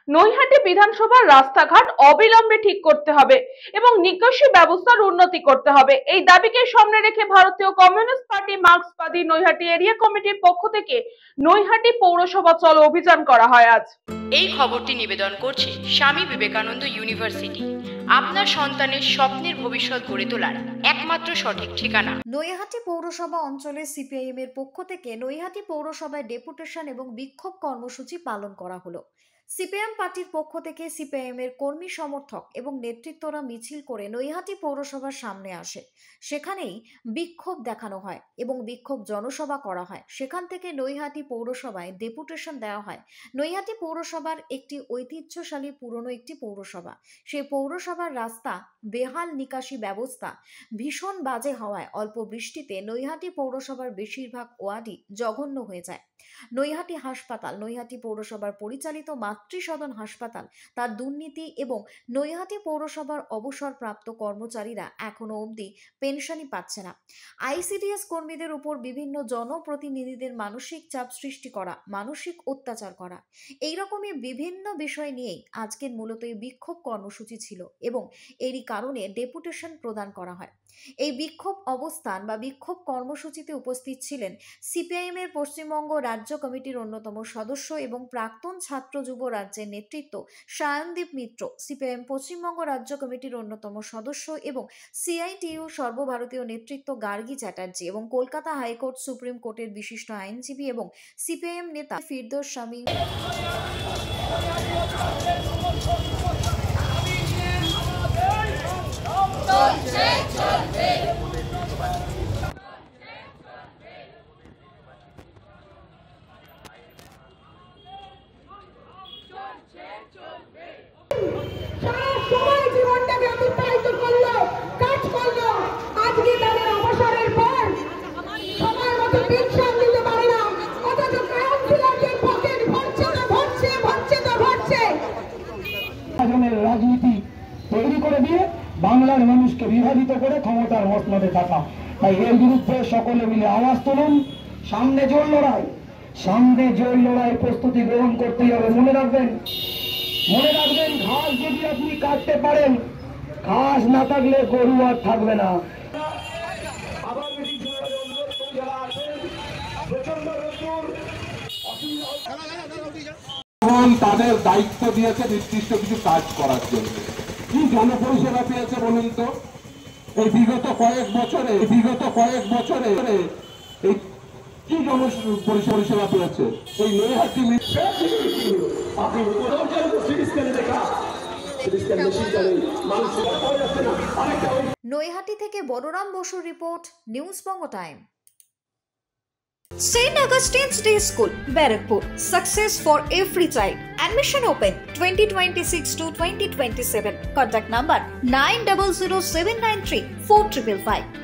নৈহাটি বিধানসভার রাস্তাঘাট অবিলম্বে ঠিক করতে হবে এবং নিকাশি ব্যবস্থার উন্নতি করতে হবে। এই দাবিকে সামনে রেখে ভারতীয় কমিউনিস্ট পার্টি মার্ক্সবাদী নৈহাটি এরিয়া কমিটির পক্ষ থেকে নৈহাটি পৌরসভা চলো অভিযান করা হয় আজ। এই খবরটি নিবেদন করছে স্বামী বিবেকানন্দ ইউনিভার্সিটি, আপনার সন্তানের স্বপ্নের ভবিষ্যৎ গড়ে তোলার একমাত্র সঠিক ঠিকানা। নৈহাটি পৌরসভা অঞ্চলে সিপিআইএম এর পক্ষ থেকে নৈহাটি পৌরসভায় ডেপুটেশন এবং বিক্ষোভ কর্মসূচি পালন করা হলো। সিপিআইএম পার্টির পক্ষ থেকে সিপিআইএম এর কর্মী সমর্থক এবং নেতৃত্বরা মিছিল করে নৈহাটি পৌরসভার সামনে আসে। সেখানেই বিক্ষোভ দেখানো হয় এবং বিক্ষোভ জনসভা করা হয়। সেখান থেকে নৈহাটি পৌরসভায় ডেপুটেশন দেওয়া হয়। নৈহাটি পৌরসভার একটি ঐতিহ্যশালী পুরনো একটি পৌরসভা। সেই পৌরসভার রাস্তা বেহাল, নিকাশি ব্যবস্থা ভীষণ বাজে হওয়ায় অল্প বৃষ্টিতে নৈহাটি পৌরসভার বেশিরভাগ ওয়ার্ডই জঘন্য হয়ে যায়। নৈহাটি হাসপাতাল, নৈহাটি পৌরসভার পরিচালিত মাতৃসদন হাসপাতাল, তার দুর্নীতি এবং নৈহাটি পৌরসভার অবসরপ্রাপ্ত কর্মচারীরা এখনো অবধি পেনশনই পাচ্ছে না। আইসিডিএস কর্মীদের উপর বিভিন্ন জনপ্রতিনিধিদের মানসিক চাপ সৃষ্টি করা, মানসিক অত্যাচার করা, এইরকমই বিভিন্ন বিষয় নিয়েই আজকের মূলত এই বিক্ষোভ কর্মসূচি ছিল এবং এরই কারণে ডেপুটেশন প্রদান করা হয়। এই বিক্ষোভ অবস্থান বা বিক্ষোভ কর্মসূচিতে উপস্থিত ছিলেন সিপিআইএম এর পশ্চিমবঙ্গ রাজ্য কমিটির অন্যতম সদস্য এবং প্রাক্তন ছাত্র যুব রাজ্যের নেতৃত্ব সায়নদীপ মিত্র, সিপিআইএম পশ্চিমবঙ্গ রাজ্য কমিটির অন্যতম সদস্য এবং সিআইটিইউ সর্বভারতীয় নেতৃত্ব গার্গী চ্যাটার্জি এবং কলকাতা হাইকোর্ট, সুপ্রিম কোর্টের বিশিষ্ট আইনজীবী এবং সিপিআইএম নেতা ফিরদৌস শামী। রাজনীতি তৈরি করে দিয়ে বাংলার মানুষকে বিভাজিত করে ক্ষমতার মসনদে থাকা। তাই এর বিরুদ্ধে সকলে মিলে আওয়াজ তুলুন। সামনে জোর লড়াই প্রস্তুতি গ্রহণ করতেই হবে। মনে রাখবেন ঘাস যদি আপনি কাটতে পারেন, ঘাস না থাকলে গরু আর থাকবে না। তাদের দায়িত্ব দিয়েছে নির্দিষ্ট কিছু কাজ করার জন্য। কি জনপরিষেবা পেয়েছে বলুন তো? এই বিগত কয়েক বছরে এই কি জনপরিষেবা পেয়েছে? এই নৈহাটি নৈহাটি থেকে বলরাম বসুর report, news Banga time. St. Augustine's Day School, Barakpur. Success for every child. Admission open 2026 to 2027. Contact number 900793 4555.